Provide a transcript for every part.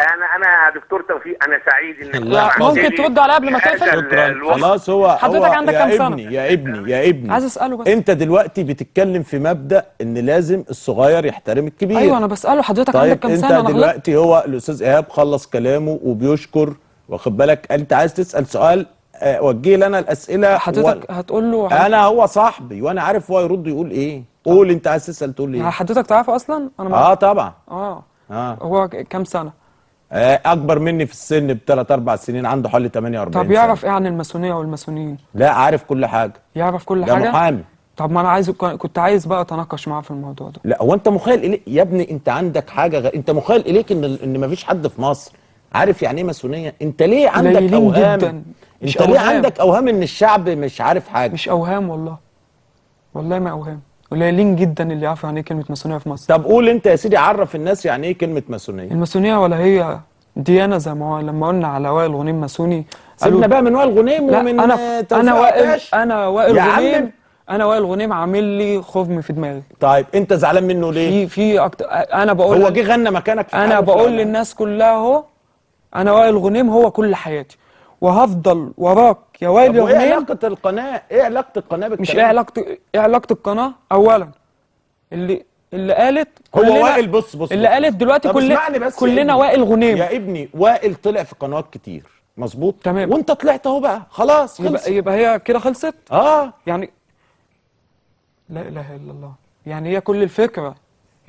انا دكتور توفيق، انا سعيد انك لا ممكن ترد على قبل ما تقفل. شكرا خلاص. حضرتك عندك كام سنه؟ يا ابني عايز اساله بس. انت دلوقتي بتتكلم في مبدأ ان لازم الصغير يحترم الكبير. ايوه انا بساله حضرتك طيب عندك كام سنه؟ انت دلوقتي هو الاستاذ ايهاب خلص كلامه وبيشكر، واخد بالك؟ انت عايز تسال سؤال وجه لي انا الاسئله. حضرتك هتقول له انا هو صاحبي وانا عارف هو يرد يقول ايه. قول انت عايز تسال تقول ايه. حضرتك تعرفه اصلا؟ انا طبعا. هو كام سنه؟ اكبر مني في السن ب3 4 سنين، عنده حوالي 48 طب يعرف ايه عن الماسونيه والماسونيين؟ لا عارف كل حاجه. يعرف كل ده حاجه؟ ده محامي. طب ما انا كنت عايز بقى اتناقش معاه في الموضوع ده. لا هو انت مخيل اليك يا ابني، انت عندك حاجه انت مخيل اليك ان مفيش حد في مصر عارف يعني ايه ماسونيه؟ انت ليه عندك اوهام جدا. انت ليه عندك اوهام ان الشعب مش عارف حاجه؟ مش اوهام والله ما اوهام، قليلين جدا اللي يعرفوا يعني ايه كلمه ماسونيه في مصر. طب قول انت يا سيدي، عرف الناس يعني ايه كلمه ماسونيه. الماسونيه ولا هي ديانه زي ما لما قلنا على وائل غنيم ماسوني. سيبنا بقى من وائل غنيم ومن انا وائل غنيم عامل لي خرم في دماغي. طيب انت زعلان منه ليه؟ في انا بقول هو جه غنى مكانك في انا بقول للناس كلها اهو، انا وائل غنيم هو كل حياتي وهفضل وراك يا وائل غنيم. ايه علاقه القناه؟ ايه علاقه القناه بالكلام؟ مش ايه علاقه القناه؟ اولا اللي قالت هو وائل بص اللي قالت دلوقتي كلنا وائل غنيم. يا ابني وائل طلع في قنوات كتير مظبوط تمام، وانت طلعت اهو بقى خلاص خلص. يبقى هي كده خلصت. يعني لا اله الا الله. يعني هي كل الفكره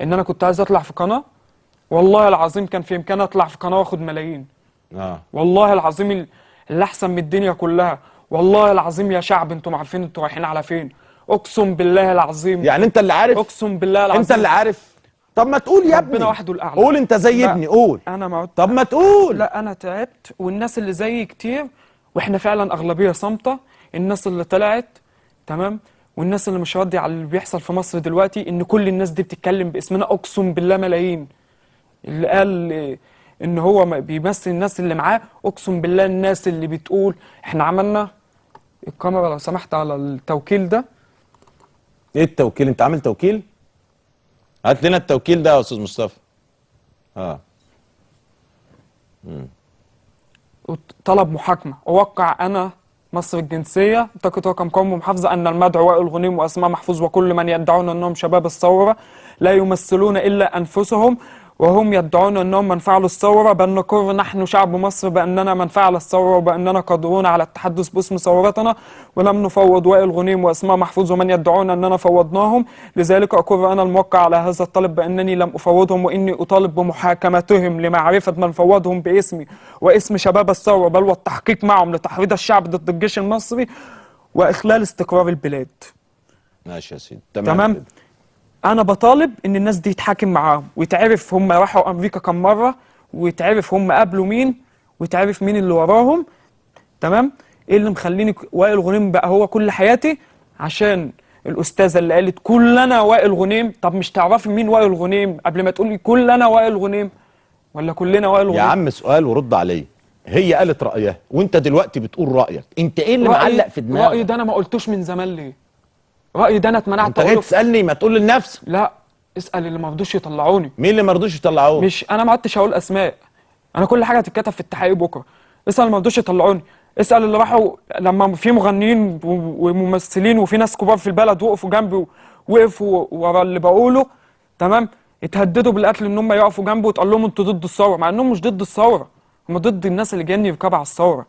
ان انا كنت عايز اطلع في قناه، والله العظيم كان في امكاني اطلع في قناه واخد ملايين. والله العظيم اللي احسن من الدنيا كلها. والله العظيم يا شعب انتم عارفين انتم رايحين على فين. اقسم بالله العظيم. يعني انت اللي عارف؟ اقسم بالله العظيم انت اللي عارف. طب ما تقول يا ابني، ربنا وحده الاعلى. قول انت زي ابني، قول. انا ما طب ما تقول. لا انا تعبت والناس اللي زيي كتير، واحنا فعلا اغلبيه صامته. الناس اللي طلعت تمام والناس اللي مش راضيه على اللي بيحصل في مصر دلوقتي، ان كل الناس دي بتتكلم باسمنا، اقسم بالله ملايين. اللي قال ان هو بيمثل الناس اللي معاه، اقسم بالله الناس اللي بتقول احنا عملنا. الكاميرا لو سمحت على التوكيل ده. ايه التوكيل؟ انت عامل توكيل؟ هات لنا التوكيل ده يا استاذ مصطفى. طلب محاكمه. اوقع انا مصر الجنسيه بطاقه رقم قومي ومحافظه ان المدعو وائل غنيم واسماء محفوظ وكل من يدعون انهم شباب الثوره لا يمثلون الا انفسهم، وهم يدعون انهم من فعلوا الثوره، بل نقر نحن شعب مصر باننا من فعل الثوره وباننا قادرون على التحدث باسم ثورتنا، ولم نفوض وائل غنيم واسماء محفوظ ومن يدعون اننا فوضناهم. لذلك اقر انا الموقع على هذا الطلب بانني لم افوضهم، واني اطالب بمحاكمتهم لمعرفه من فوضهم باسمي واسم شباب الثوره، بل والتحقيق معهم لتحريض الشعب ضد الجيش المصري واخلال استقرار البلاد. ماشي يا سيدي. تمام. أنا بطالب إن الناس دي يتحاكم معاهم ويتعرف هم راحوا أمريكا كم مرة، ويتعرف هم قابلوا مين، ويتعرف مين اللي وراهم. تمام؟ إيه اللي مخليني وائل غنيم بقى هو كل حياتي؟ عشان الأستاذة اللي قالت كلنا وائل غنيم. طب مش تعرفي مين وائل غنيم قبل ما تقولي كلنا وائل غنيم؟ ولا كلنا وائل غنيم؟ يا عم سؤال ورد عليه. هي قالت رأيها وأنت دلوقتي بتقول رأيك، أنت إيه اللي معلق في دماغك؟ رأيي ده أنا ما قلتوش من زمان ليه؟ رأيي ده انا اتمنعت انت جاي تسالني؟ ما تقول لنفسك. لا اسال اللي ما رضوش يطلعوني. مين اللي ما رضوش يطلعوني؟ مش انا ما عدتش هقول اسماء، انا كل حاجه هتتكتب في التحقيق بكره. اسال اللي ما رضوش يطلعوني، اسال اللي راحوا لما في مغنيين وممثلين وفي ناس كبار في البلد وقفوا جنبي وقفوا ورا اللي بقوله. تمام؟ اتهددوا بالقتل ان هم يقفوا جنبي وتقول لهم انتوا ضد الثوره، مع انهم مش ضد الثوره، هم ضد الناس اللي جايين يركبوا على الثوره.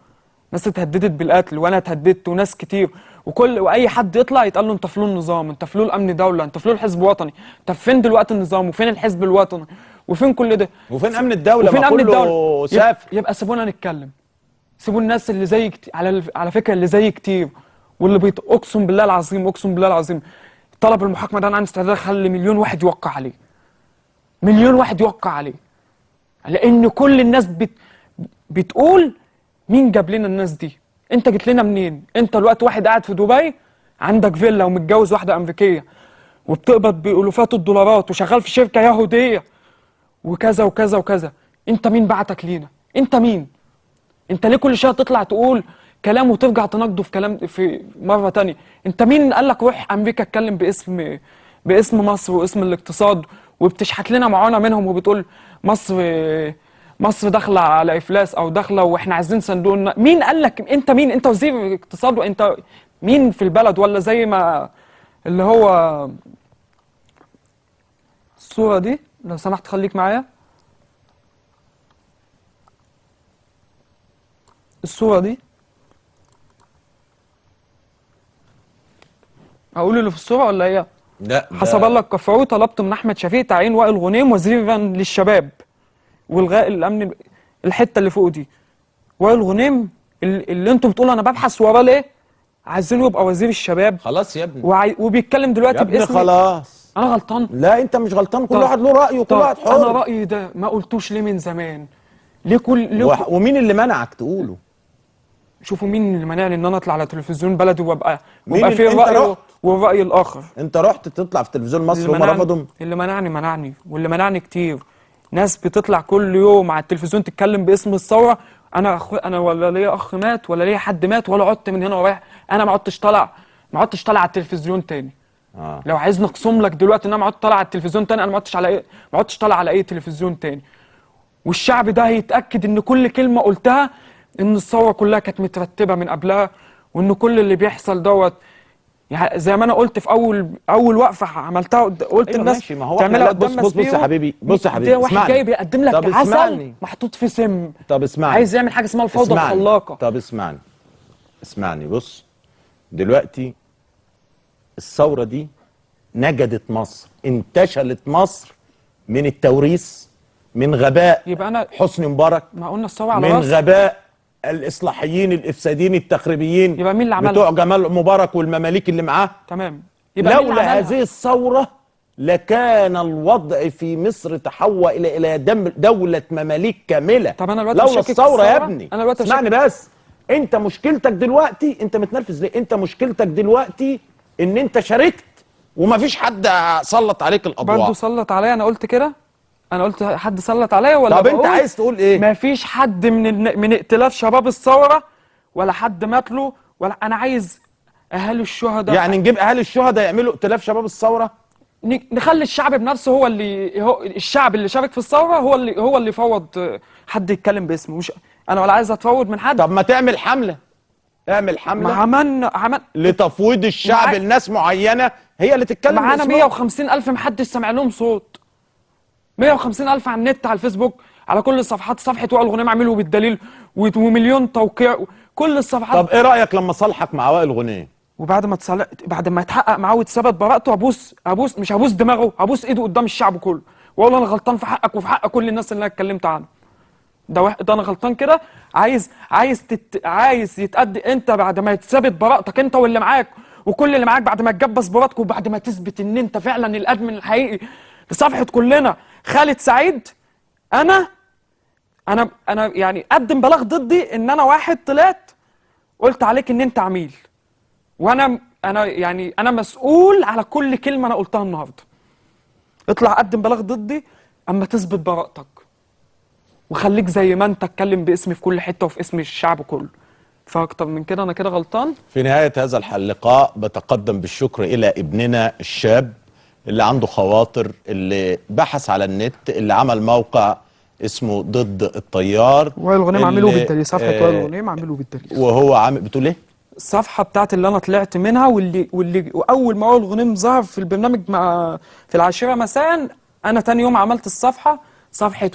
ناس اتهددت بالقتل وانا اتهددت وناس كتير، واي حد يطلع يتقال له انت فلول نظام، انت فلول امن دوله، انت فلول حزب وطني. طب فين دلوقتي النظام وفين الحزب الوطني وفين كل ده؟ وفين امن الدوله؟ وفين امن الدوله؟ سافر. يبقى سيبونا نتكلم، سيبوا الناس اللي زي على فكره اللي زي كتير واللي اقسم بالله العظيم، اقسم بالله العظيم طلب المحاكمه ده انا عندي استعداد اخلي مليون واحد يوقع عليه، مليون واحد يوقع عليه، لان كل الناس بتقول مين جاب لنا الناس دي؟ انت جيت لنا منين؟ انت دلوقتي واحد قاعد في دبي عندك فيلا ومتجوز واحده امريكيه وبتقبض بالوفات الدولارات وشغال في شركه يهوديه وكذا وكذا وكذا. انت مين بعتك لينا؟ انت مين؟ انت ليه كل شويه تطلع تقول كلام وترجع تناقضه في كلام في مره ثانيه؟ انت مين قال لك روح امريكا اتكلم باسم مصر واسم الاقتصاد وبتشحت لنا معانا منهم وبتقول مصر مصر داخله على افلاس او داخله واحنا عايزين صندوق مين قال لك؟ انت مين؟ انت وزير اقتصاد وانت مين في البلد؟ ولا زي ما اللي هو الصوره دي لو سمحت خليك معايا. الصوره دي اقول اللي في الصوره ولا ايه؟ لا حسب الله الكفراوي طلبت من احمد شفيق تعيين وائل غنيم وزيرا للشباب والغاء الامن. الحته اللي فوق دي وائل غنيم اللي انتوا بتقولوا انا ببحث وراه ليه؟ عايزينه يبقى وزير الشباب خلاص يا ابني. وبيتكلم دلوقتي يا ابني باسم. خلاص. انا غلطان؟ لا انت مش غلطان، كل طب- واحد له رايه وكل طب واحد حر. انا رايي ده ما قلتوش ليه من زمان؟ ليه ومين اللي منعك تقوله؟ شوفوا مين اللي منعني ان انا اطلع على تلفزيون بلدي وابقى مين في انت الراي رحت؟ والراي الاخر. انت رحت تطلع في تلفزيون مصر اللي وما منعني رفضهم؟ اللي منعني واللي منعني كتير. ناس بتطلع كل يوم على التلفزيون تتكلم باسم الثوره. انا ولا ليا اخ مات ولا ليا حد مات ولا عدت من هنا ورايح. انا ما عدتش طالع على التلفزيون تاني. لو عايز نقسم لك دلوقتي ان انا ما عدتش طالع على التلفزيون تاني، انا ما عدتش طالع على اي تلفزيون تاني. والشعب ده هيتاكد ان كل كلمه قلتها ان الثوره كلها كانت مترتبه من قبلها، وان كل اللي بيحصل دوت يعني زي ما انا قلت في اول وقفه عملتها قلت ايوه الناس ماشي، ما هو تعملها احنا لا، قدام بص يا مسبيرو. حبيبي، بص يا حبيبي ده واحد اسمعني. جاي بيقدم لك طب عسل اسمعني. محطوط في سم. طب اسمعني. عايز يعمل حاجه اسمها الفوضى الخلاقه. طب اسمعني بص. دلوقتي الثوره دي نجدت مصر، انتشلت مصر من التوريث، من غباء يبقى انا حسني مبارك، ما قلنا الثوره على من راسي. غباء الاصلاحيين الافساديين التخريبيين يبقى مين اللي عملها؟ بتوع جمال مبارك والمماليك اللي معاه. تمام. يبقى مين اللي لولا عملها؟ هذه الثوره لكان الوضع في مصر تحول الى دولة مماليك كاملة. طب أنا دلوقتي لولا بشكك في الثورة يا الثورة؟ ابني. أنا دلوقتي اسمعني بس. انت مشكلتك دلوقتي، انت متنرفز ليه؟ انت مشكلتك دلوقتي ان انت شاركت ومفيش حد سلط عليك الاضواء. برضه سلط عليا؟ انا قلت كده؟ انا قلت حد سلط عليا ولا طب انت بقول عايز تقول ايه؟ مفيش حد من ائتلاف شباب الثوره ولا حد مات له ولا. انا عايز اهالي الشهداء. يعني نجيب اهالي الشهداء يعملوا ائتلاف شباب الثورة؟ نخلي الشعب بنفسه هو الشعب اللي شارك في الثوره هو اللي يفوض حد يتكلم باسمه. مش انا ولا عايز اتفوض من حد. طب ما تعمل حملة. اعمل حملة عملنا لتفويض الشعب لناس معينة هي اللي تتكلم معانا باسمهم. 150,000 محدش سمع لهم صوت. 150,000 على النت، على الفيسبوك، على كل الصفحات. صفحة وائل غنيم عامله بالدليل ومليون توقيع كل الصفحات. طب ايه رأيك لما صالحك مع وائل غنيم؟ وبعد ما بعد ما يتحقق معاه واتثبت براءته مش هبوس دماغه، هبوس ايده قدام الشعب كله واقول انا غلطان في حقك وفي حق كل الناس اللي انا اتكلمت عنها. ده انا غلطان كده. عايز يتأدي انت بعد ما يتثبت براءتك انت واللي معاك وكل اللي معاك، بعد ما تجبس براءتك وبعد ما تثبت ان انت فعلا الادمن الحقيقي لصفحة كلنا خالد سعيد. انا يعني قدم بلاغ ضدي ان انا واحد طلعت قلت عليك ان انت عميل، وانا يعني انا مسؤول على كل كلمه انا قلتها النهارده. اطلع قدم بلاغ ضدي اما تثبت براءتك وخليك زي ما انت اتكلم باسمي في كل حته وفي اسم الشعب كله. فاكتر من كده انا كده غلطان. في نهايه هذا اللقاء بتقدم بالشكر الى ابننا الشاب اللي عنده خواطر، اللي بحث على النت، اللي عمل موقع اسمه ضد التيار. وائل غنيم عامله بالدليل. صفحه وائل غنيم عامله بالدليل. وهو عامل بتقول ايه؟ الصفحه بتاعت اللي انا طلعت منها واول ما وائل غنيم ظهر في البرنامج في العاشرة مساء، انا تاني يوم عملت صفحه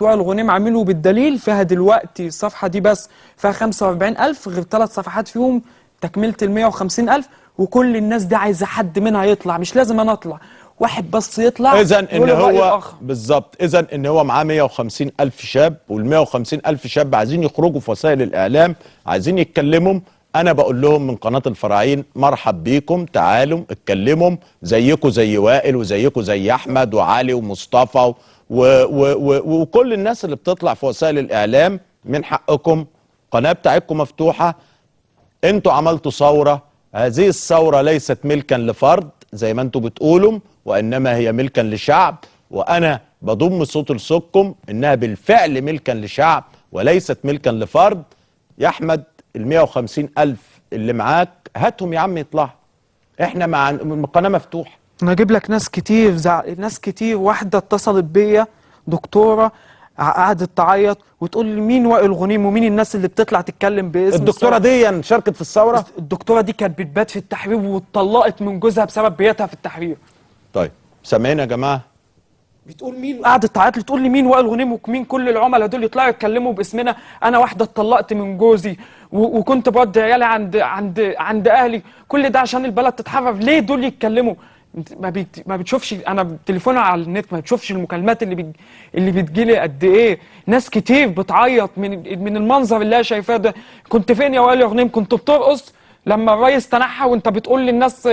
وائل غنيم عامله بالدليل. فيها دلوقتي الصفحه دي بس فيها 45,000 غير 3 صفحات فيهم تكمله ال 150,000. وكل الناس دي عايزه حد منها يطلع، مش لازم انا اطلع، واحد بس يطلع. اذا ان هو بالظبط، اذا ان هو معاه 150,000 شاب، وال 150,000 شاب عايزين يخرجوا في وسائل الاعلام، عايزين يتكلموا. انا بقول لهم من قناه الفراعين مرحب بيكم، تعالوا اتكلموا زيكم زي وائل وزيكم زي احمد وعلي ومصطفى وكل الناس اللي بتطلع في وسائل الاعلام. من حقكم، القناه بتاعتكم مفتوحه. انتوا عملتوا ثوره، هذه الثوره ليست ملكا لفرد زي ما انتوا بتقولوا، وانما هي ملكا لشعب. وانا بضم صوت لصوتكم انها بالفعل ملكا لشعب وليست ملكا لفرد. يا احمد، ال 150,000 اللي معاك هاتهم يا عم يطلعوا، احنا مع القناه مفتوحه. انا اجيب لك ناس كتير واحده اتصلت بيا دكتوره قعدت تعيط وتقول لي مين وائل غنيم ومين الناس اللي بتطلع تتكلم باسم الدكتوره دي شاركت في الثوره؟ الدكتوره دي كانت بتبات في التحرير واتطلقت من جوزها بسبب بيتها في التحرير. طيب سامعين يا جماعه؟ بتقول مين، قعدت تعيط لي تقول لي مين وائل غنيم ومين كل العملاء دول يطلعوا يتكلموا باسمنا. انا واحده اتطلقت من جوزي وكنت بودي عيالي عند اهلي، كل ده عشان البلد تتحرر. ليه دول يتكلموا؟ ما بتشوفش انا تليفونها على النت، ما بتشوفش المكالمات اللي بتجيلي قد ايه؟ ناس كتير بتعيط من المنظر اللي هي شايفاه ده. كنت فين يا وائل غنيم؟ كنت بترقص لما الريس تنحى وانت بتقول للناس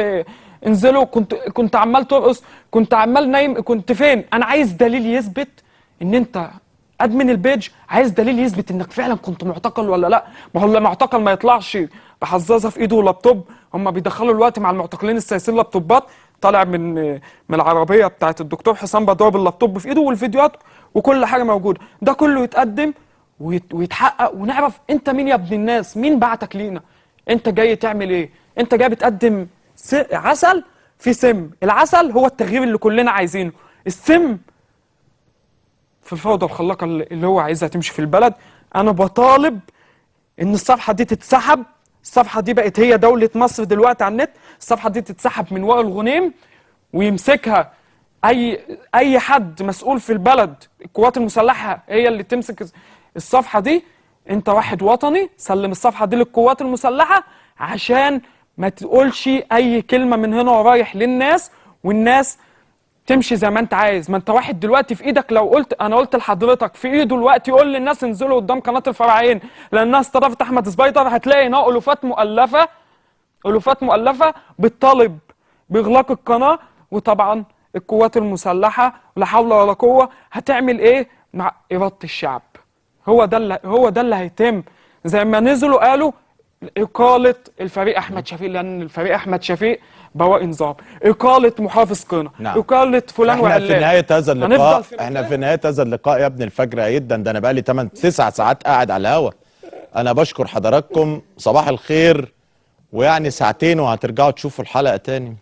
انزلوا، كنت عمال ترقص، كنت عمال نايم، كنت فين؟ انا عايز دليل يثبت ان انت ادمن البيج، عايز دليل يثبت انك فعلا كنت معتقل ولا لا. ما هو اللي معتقل ما يطلعش بحظاظه في ايده ولابتوب. هم بيدخلوا الوقت مع المعتقلين السياسيين لابتوبات، طالع من العربيه بتاعت الدكتور حسام بدوي باللابتوب في ايده والفيديوهات وكل حاجه موجوده. ده كله يتقدم ويتحقق ونعرف انت مين يا ابن الناس، مين بعتك لينا، انت جاي تعمل ايه؟ انت جاي بتقدم عسل في سم. العسل هو التغيير اللي كلنا عايزينه، السم في الفوضى الخلاقه اللي هو عايزها تمشي في البلد. انا بطالب ان الصفحه دي تتسحب. الصفحه دي بقت هي دوله مصر دلوقتي على النت. الصفحه دي تتسحب من وائل غنيم ويمسكها اي حد مسؤول في البلد. القوات المسلحه هي اللي تمسك الصفحه دي. انت واحد وطني، سلم الصفحه دي للقوات المسلحه عشان ما تقولش اي كلمه من هنا ورايح للناس، والناس تمشي زي ما انت عايز. ما انت واحد دلوقتي في ايدك، لو قلت انا قلت لحضرتك في ايده دلوقتي يقول للناس انزلوا قدام قناه الفراعين لانها استضافت احمد سبايدر، هتلاقي هنا الوفات مؤلفه بالطالب باغلاق القناه. وطبعا القوات المسلحه لا حول ولا قوه هتعمل ايه مع اراده الشعب؟ هو ده اللي هيتم. زي ما نزلوا قالوا إقالة الفريق أحمد شفيق، لأن الفريق أحمد شفيق بواقي نظام، إقالة محافظ قنا، نعم. إقالة فلان وعلان. احنا في نهاية هذا اللقاء يا ابن الفجر جدا، ده أنا بقالي 9 ساعات قاعد على الهوا. أنا بشكر حضراتكم، صباح الخير، ويعني ساعتين وهترجعوا تشوفوا الحلقة تاني.